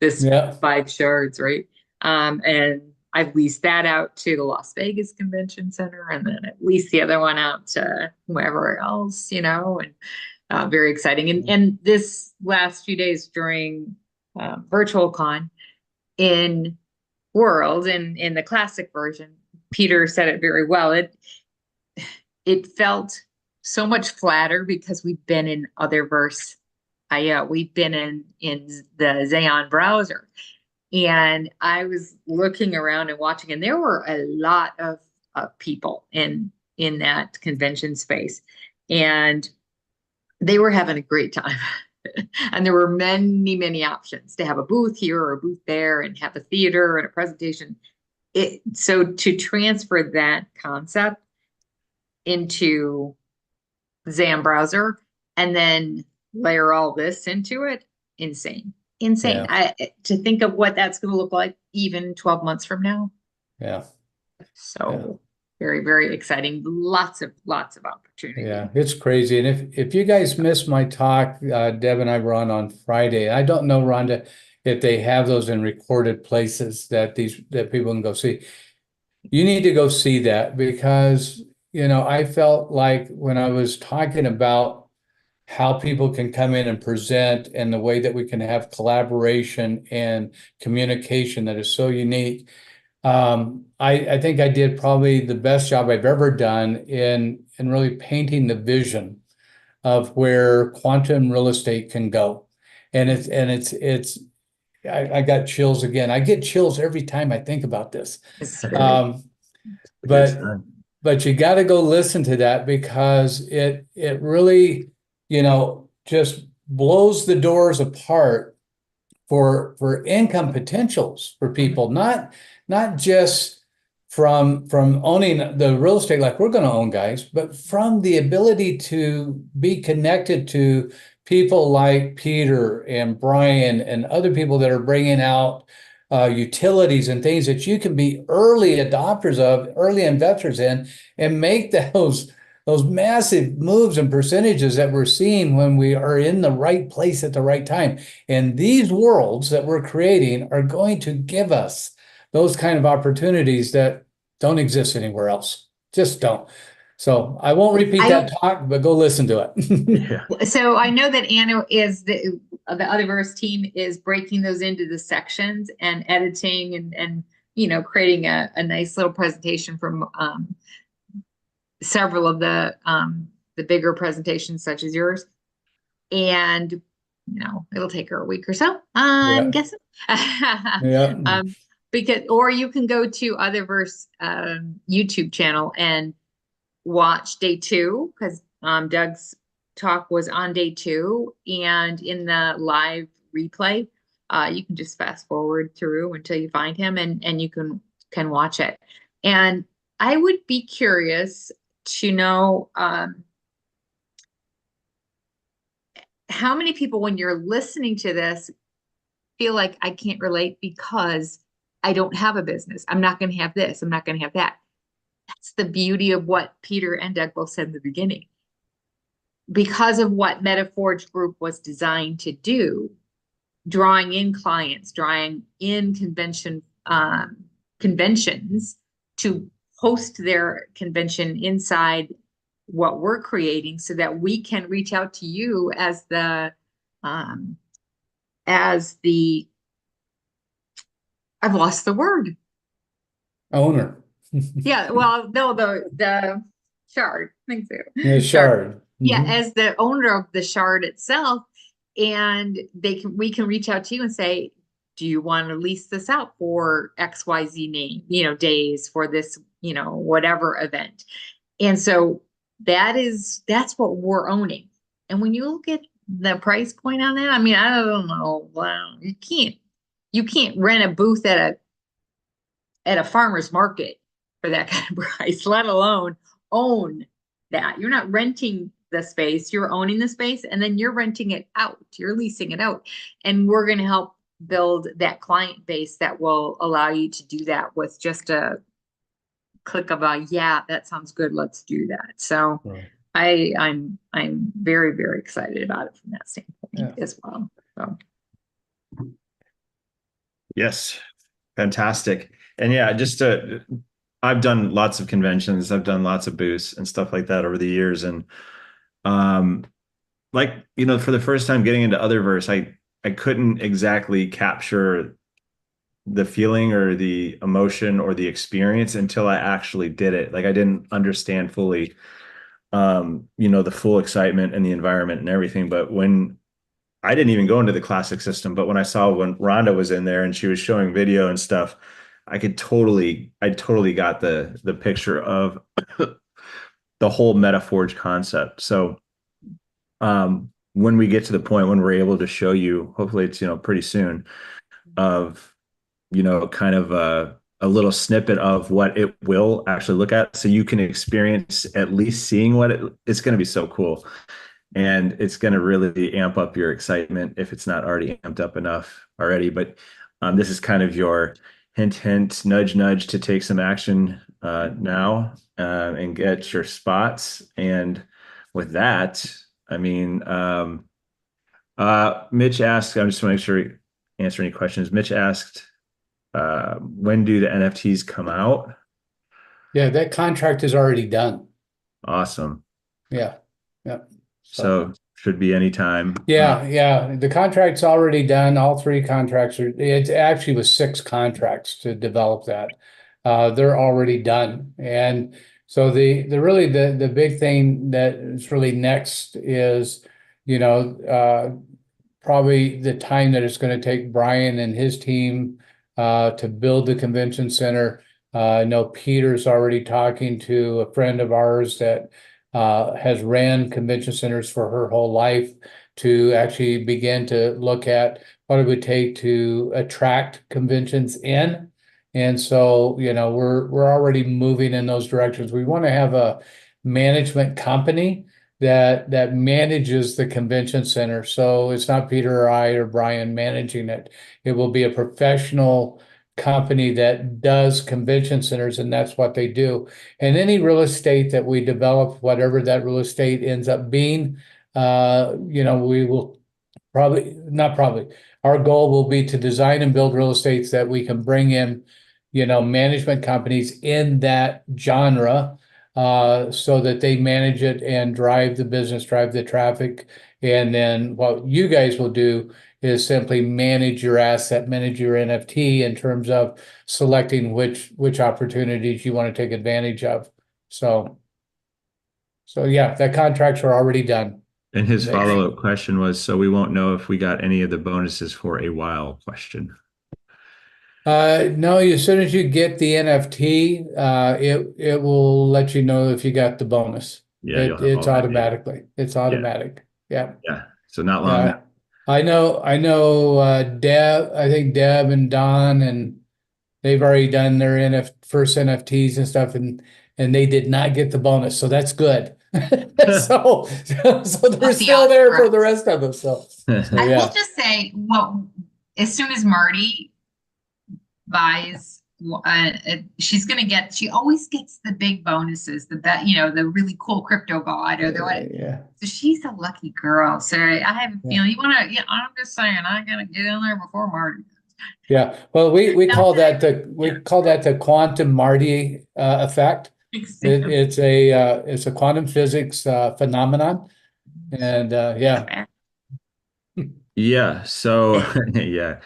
This 5 shards, right? And I've leased that out to the Las Vegas Convention Center, and then at least the other one out to whoever else, and very exciting. And this last few days during Virtual Con in World, in the classic version, Peter said it very well. It felt so much flatter because we've been in Otherverse. We've been in the Xeon browser, and I was looking around and watching, and there were a lot of people in that convention space, and they were having a great time. And there were many, many options to have a booth here or a booth there and have a theater and a presentation. So to transfer that concept into Xam browser and then layer all this into it, insane. Yeah. To think of what that's going to look like even 12 months from now. Yeah. So very, very exciting. Lots of opportunity. Yeah, it's crazy. And if you guys missed my talk, Deb and I were on Friday. I don't know, Rhonda, if they have those in recorded places that people can go see. You need to go see that, because I felt like when I was talking about how people can come in and present and the way that we can have collaboration and communication that is so unique. I think I did probably the best job I've ever done in really painting the vision of where quantum real estate can go. And I got chills again. I get chills every time I think about this. But you got to go listen to that, because it really, just blows the doors apart for income potentials for people, not just from owning the real estate like we're going to own, guys, but from the ability to be connected to people like Peter and Brian and other people that are bringing out utilities and things that you can be early adopters of, early investors in, and make those massive moves and percentages that we're seeing when we are in the right place at the right time. And these worlds that we're creating are going to give us those kind of opportunities that don't exist anywhere else. Just don't. So I won't repeat that talk, but go listen to it. Yeah. So I know that Anna is the Otherverse team is breaking those into the sections and editing and creating a nice little presentation from several of the bigger presentations such as yours. And it'll take her a week or so, I'm guessing. Yeah. Or you can go to Otherverse YouTube channel and watch day 2, because Doug's talk was on day 2, and in the live replay, you can just fast forward through until you find him, and you can watch it. And I would be curious to know how many people, when you're listening to this, feel like I can't relate because I don't have a business. I'm not going to have this. I'm not going to have that. That's the beauty of what Peter and Doug both said in the beginning. Because of what MetaForge Group was designed to do, drawing in clients, drawing in conventions to host their convention inside what we're creating, so that we can reach out to you as the I've lost the word. Owner. Yeah, well, no, the shard. Thank you. The shard. Yeah, as the owner of the shard itself, and we can reach out to you and say, do you want to lease this out for XYZ name, days for this, whatever event. And so that's what we're owning. And when you look at the price point on that, I mean, I don't know. Wow, you can't rent a booth at a farmer's market for that kind of price, let alone own that. You're not renting the space, you're owning the space, and then you're renting it out, you're leasing it out. And we're going to help build that client base that will allow you to do that with just a click of yeah, that sounds good, let's do that. So right. I'm very, very excited about it from that standpoint as well. So Yes, fantastic. And yeah, I've done lots of conventions, I've done lots of booths and stuff like that over the years. And for the first time getting into Otherverse, I couldn't exactly capture the feeling or the emotion or the experience until I actually did it. Like, I didn't understand fully, the full excitement and the environment and everything. But when I didn't even go into the classic system, but when I saw when Rhonda was in there and she was showing video and stuff, I totally got the picture of the whole MetaForge concept. So when we get to the point when we're able to show you, hopefully it's, pretty soon, of, kind of a little snippet of what it will actually look at, so you can experience at least seeing what it's going to be so cool. And it's going to really amp up your excitement if it's not already amped up enough already. But this is kind of your hint, nudge, nudge to take some action now and get your spots. And with that, I mean, Mitch asked, I just want to make sure we answer any questions. Mitch asked, when do the NFTs come out? Yeah, that contract is already done. Awesome. Yeah. So should be anytime. Yeah. The contract's already done. All 3 contracts it actually was 6 contracts to develop that. They're already done. And so the big thing that is really next is, probably the time that it's going to take Brian and his team to build the convention center. I know Peter's already talking to a friend of ours that has ran convention centers for her whole life to actually begin to look at what it would take to attract conventions in. And so, you know, we're already moving in those directions. We want to have a management company that manages the convention center. So it's not Peter or I or Brian managing it. It will be a professional company that does convention centers, and that's what they do. And any real estate that we develop, whatever that real estate ends up being, you know, we will not probably, our goal will be to design and build real estates that we can bring in, you know, management companies in that genre, so that they manage it and drive the business, drive the traffic. And then what you guys will do is simply manage your asset, manage your NFT in terms of selecting which opportunities you want to take advantage of. So yeah, the contracts are already done. And his follow-up question was, so we won't know if we got any of the bonuses for a while question. No, as soon as you get the NFT, it will let you know if you got the bonus. Yeah, you'll have It's all that automatically. It's automatic. Yeah. Yeah. So not long now. I know, Deb, I think Deb and Don, and they've already done their first NFTs and stuff, and they did not get the bonus. So that's good. So they're still there for the rest of us. So I will just say, well, as soon as Marty buys, she's gonna get. She always gets the big bonuses, the really cool crypto god or the what. Yeah. So she's a lucky girl. So I have a feeling you want to. Yeah, I'm just saying, I gotta get in there before Marty. Yeah. Well, we call that the quantum Marty effect. It's a quantum physics phenomenon, and yeah. Yeah. So yeah.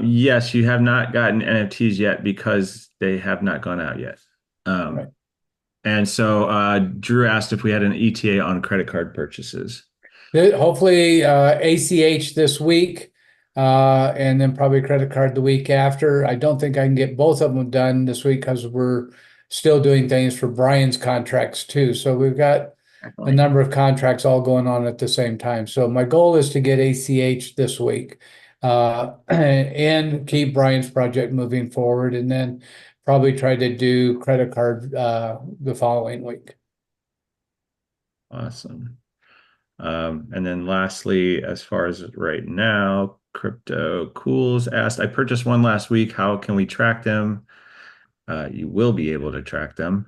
Yes, you have not gotten NFTs yet because they have not gone out yet. Right. And so Drew asked if we had an ETA on credit card purchases. Hopefully ACH this week, and then probably credit card the week after. I don't think I can get both of them done this week because we're still doing things for Brian's contracts too. So we've got a number of contracts all going on at the same time. So my goal is to get ACH this week, and keep Brian's project moving forward, and then probably try to do credit card the following week. Awesome. And then lastly, as far as right now, Crypto Cools asked, I purchased one last week. How can we track them? You will be able to track them.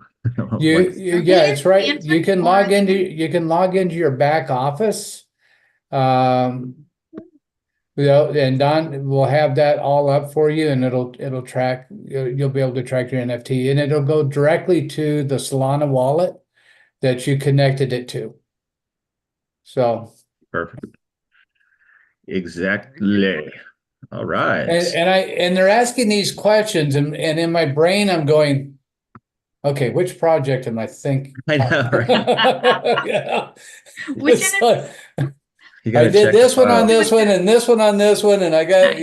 Yeah, it's right. You can log into your back office. You know, and Don will have that all up for you, and it'll track. You'll be able to track your NFT, and it'll go directly to the Solana wallet that you connected it to. So perfect. Exactly. All right. And they're asking these questions, and in my brain I'm going, okay, which project am I thinking? I know, right? Yeah. I did this one on this one and this one on this one, and I got,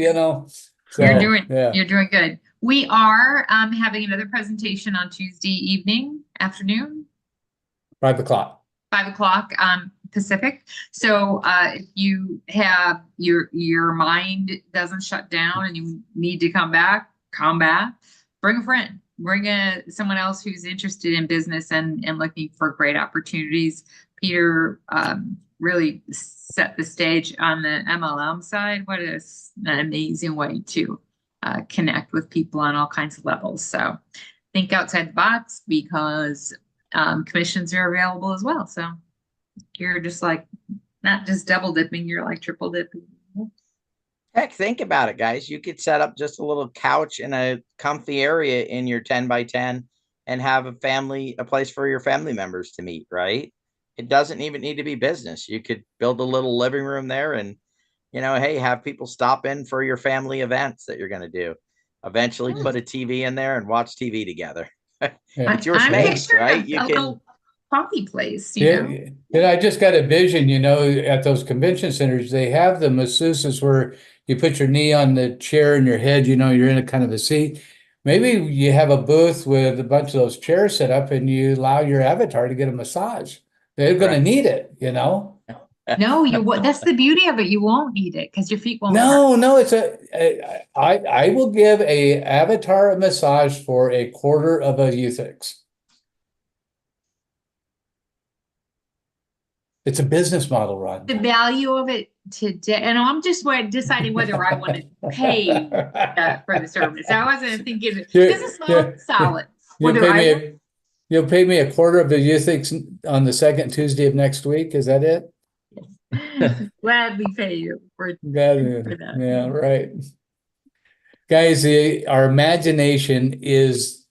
So, you're doing good. We are having another presentation on Tuesday afternoon. 5 o'clock. 5 o'clock Pacific. So if you have your mind doesn't shut down and you need to come back, bring a friend, bring someone else who's interested in business and looking for great opportunities. Peter really set the stage on the MLM side. What is an amazing way to connect with people on all kinds of levels. So think outside the box, because commissions are available as well. So you're just like not just double dipping, you're like triple dipping. Heck, think about it, guys. You could set up just a little couch in a comfy area in your 10 by 10 and have a place for your family members to meet, right? It doesn't even need to be business. You could build a little living room there and, hey, have people stop in for your family events that you're going to do. Eventually put a TV in there and watch TV together. It's your space, right? You can coffee place, And I just got a vision, at those convention centers, they have the masseuses where you put your knee on the chair and your head, you're in a kind of a seat. Maybe you have a booth with a bunch of those chairs set up and you allow your avatar to get a massage. They're going to need it, No, that's the beauty of it. You won't need it because your feet won't hurt. No, it's I will give a avatar massage for a quarter of a Euthix. It's a business model, Ron. The value of it today, and I'm just deciding whether I want to pay for the service. I wasn't thinking this is solid. You'll pay me a quarter of the Euthix on the second Tuesday of next week. Is that it? Gladly pay you for that. Yeah, right. Guys, our imagination is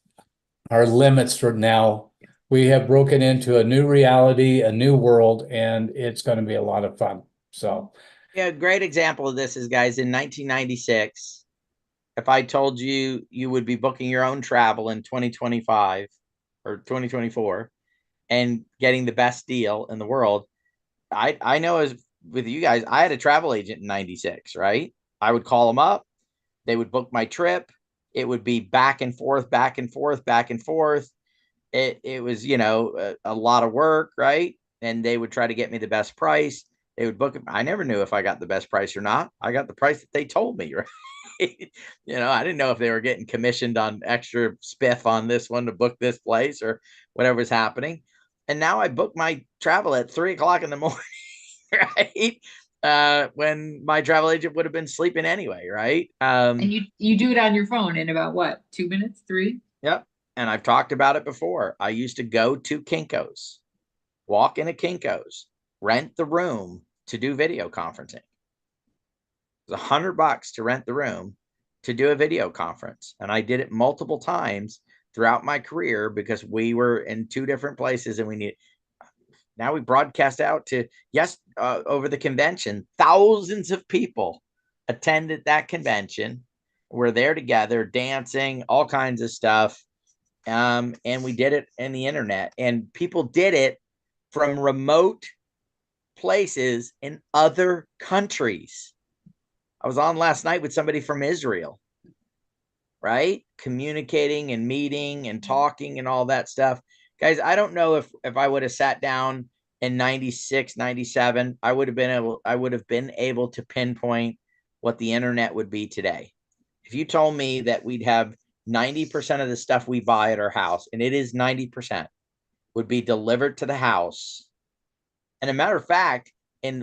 our limits for now. We have broken into a new reality, a new world, and it's going to be a lot of fun. So, yeah, a great example of this is, guys, in 1996, if I told you you would be booking your own travel in 2025 or 2024 and getting the best deal in the world, I know as with you guys, I had a travel agent in 96, right? I would call them up. They would book my trip. It would be back and forth, back and forth, back and forth. It was, a lot of work, right? And they would try to get me the best price. They would book it. I never knew if I got the best price or not. I got the price that they told me, right? I didn't know if they were getting commissioned on extra spiff on this one to book this place or whatever was happening. And now I book my travel at 3:00 in the morning, right? When my travel agent would have been sleeping anyway, right? And you do it on your phone in about what, 2 minutes, 3? Yep. And I've talked about it before. I used to go to Kinko's, walk in a Kinko's, rent the room to do video conferencing. It was $100 to rent the room to do a video conference. And I did it multiple times throughout my career because we were in 2 different places and now we broadcast out to, over the convention, thousands of people attended that convention. We're there together, dancing, all kinds of stuff. And we did it in the internet, and people did it from remote places in other countries. I was on last night with somebody from Israel, right? Communicating and meeting and talking and all that stuff. Guys, I don't know if I would have sat down in 96, 97, I would have been able to pinpoint what the internet would be today. If you told me that we'd have 90% of the stuff we buy at our house, and it is 90%, would be delivered to the house. And a matter of fact,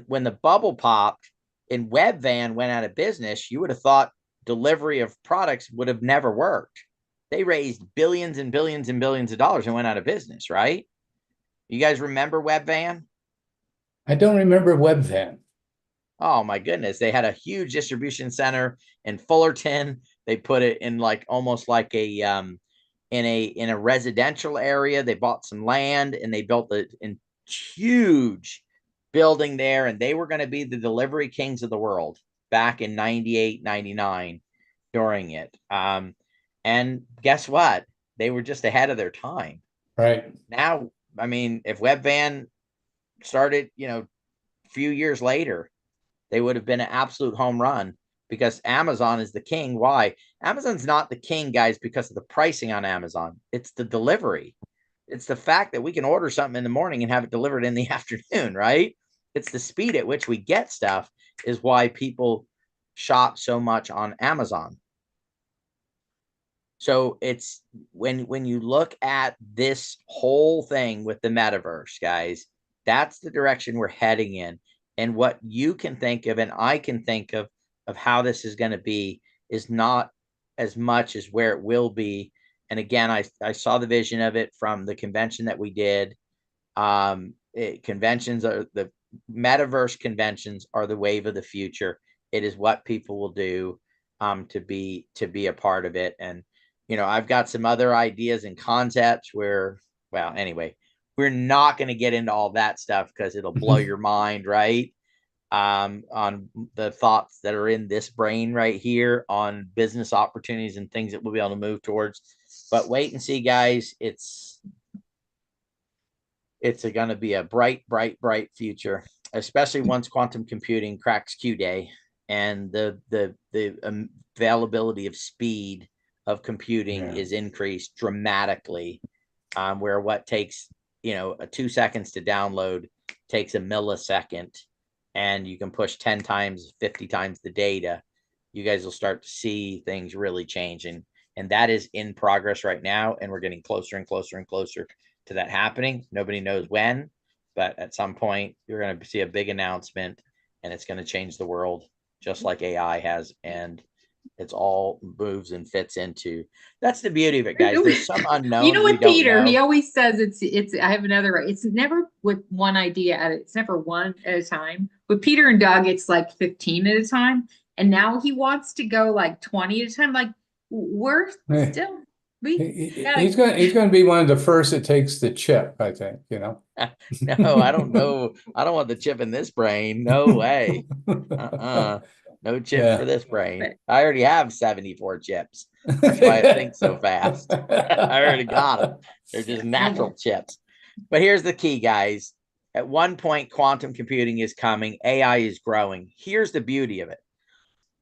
when the bubble popped and Webvan went out of business, you would have thought delivery of products would have never worked. They raised billions and billions and billions of dollars and went out of business, right? You guys remember Webvan? I don't remember Webvan. Oh my goodness. They had a huge distribution center in Fullerton. They put it in almost like in a residential area. They bought some land and they built a huge building there, and they were going to be the delivery kings of the world back in 98, 99 during it. And guess what? They were just ahead of their time. Right. Now, I mean, if Webvan started, a few years later, they would have been an absolute home run because Amazon is the king. Why? Amazon's not the king, guys, because of the pricing on Amazon. It's the delivery. It's the fact that we can order something in the morning and have it delivered in the afternoon, right? It's the speed at which we get stuff is why people shop so much on Amazon. So it's when you look at this whole thing with the metaverse, guys, that's the direction we're heading in. And what you can think of and I can think of how this is going to be is not as much as where it will be. And again, I saw the vision of it from the convention that we did. Conventions are the metaverse conventions are the wave of the future. It is what people will do to be a part of it. And I've got some other ideas and concepts where, well, anyway, we're not going to get into all that stuff because it'll blow your mind, right? On the thoughts that are in this brain right here on business opportunities and things that we'll be able to move towards. But wait and see, guys. It's going to be a bright, bright, bright future, especially once quantum computing cracks Q-Day and the availability of speed of computing is increased dramatically, where what takes 2 seconds to download takes a millisecond and you can push 10 times, 50 times the data, you guys will start to see things really changing. And that is in progress right now. And we're getting closer and closer and closer to that happening. Nobody knows when, but at some point you're going to see a big announcement, and it's going to change the world just like AI has. And it's all moves and fits into. That's the beauty of it, guys. There's some unknown. You know what, Peter? Know. He always says it's. I have another. It's never with one idea at it. It's never one at a time. With Peter and Doug, it's like 15 at a time, and now he wants to go like 20 at a time. Like we're still. He's going to be one of the first that takes the chip, I think, you know. No, I don't know. I don't want the chip in this brain. No way. No chip for this brain. I already have 74 chips. That's why I think so fast. I already got them. They're just natural chips. But here's the key, guys. At one point, quantum computing is coming. AI is growing. Here's the beauty of it.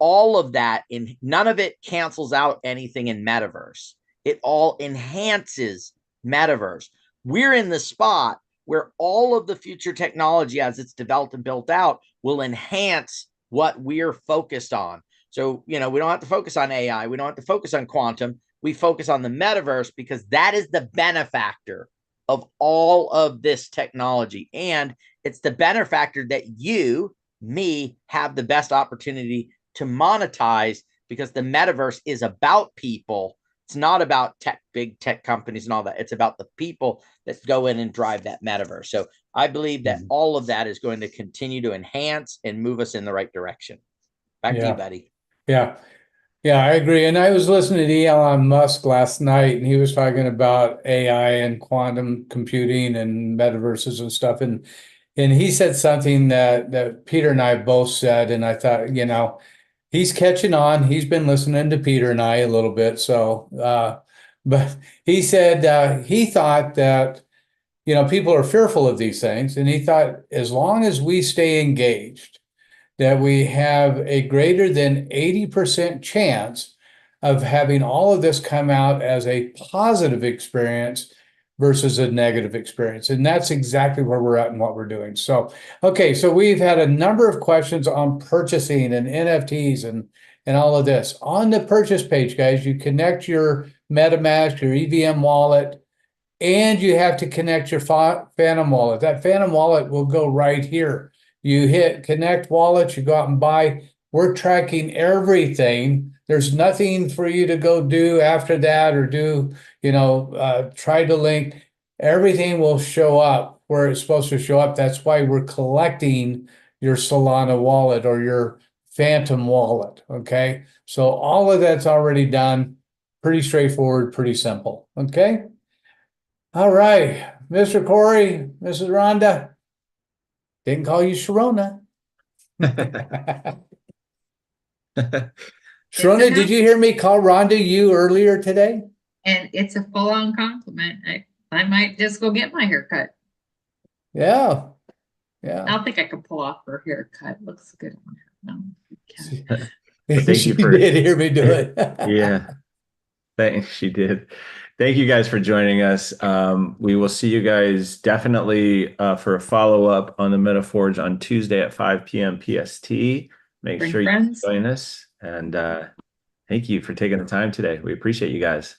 All of that, none of it cancels out anything in metaverse. It all enhances metaverse. We're in the spot where all of the future technology, as it's developed and built out, will enhance what we're focused on. So, we don't have to focus on AI. We don't have to focus on quantum. We focus on the metaverse because that is the benefactor of all of this technology. And it's the benefactor that you, me, have the best opportunity to monetize, because the metaverse is about people. It's not about big tech companies and all that. It's about the people that go in and drive that metaverse. So I believe that all of that is going to continue to enhance and move us in the right direction. Back to you, buddy. Yeah, I agree. And I was listening to Elon Musk last night, and he was talking about AI and quantum computing and metaverses and stuff. And he said something that Peter and I both said, and I thought, he's catching on. He's been listening to Peter and I a little bit. So, but he said he thought that, people are fearful of these things. And he thought as long as we stay engaged, that we have a greater than 80% chance of having all of this come out as a positive experience versus a negative experience. And that's exactly where we're at and what we're doing. So, okay, so we've had a number of questions on purchasing and NFTs and all of this. On the purchase page, guys, you connect your MetaMask, your EVM wallet, and you have to connect your Phantom wallet. That Phantom wallet will go right here. You hit connect wallet, you go out and buy. We're tracking everything. There's nothing for you to go do after that or do, try to link. Everything will show up where it's supposed to show up. That's why we're collecting your Solana wallet or your Phantom wallet. Okay. So all of that's already done. Pretty straightforward, pretty simple. Okay. All right. Mr. Corey, Mrs. Rhonda. Didn't call you Sharona. Sharona, did you hear me call Rhonda you earlier today? And it's a full-on compliment. I might just go get my haircut. Yeah. I don't think I can pull off her haircut. Looks good on her. No. Thank you for did hear me do it. Yeah. She did. Thank you guys for joining us. We will see you guys definitely for a follow-up on the MetaForge on Tuesday at 5 p.m. PST. Make sure you join us. And thank you for taking the time today. We appreciate you guys.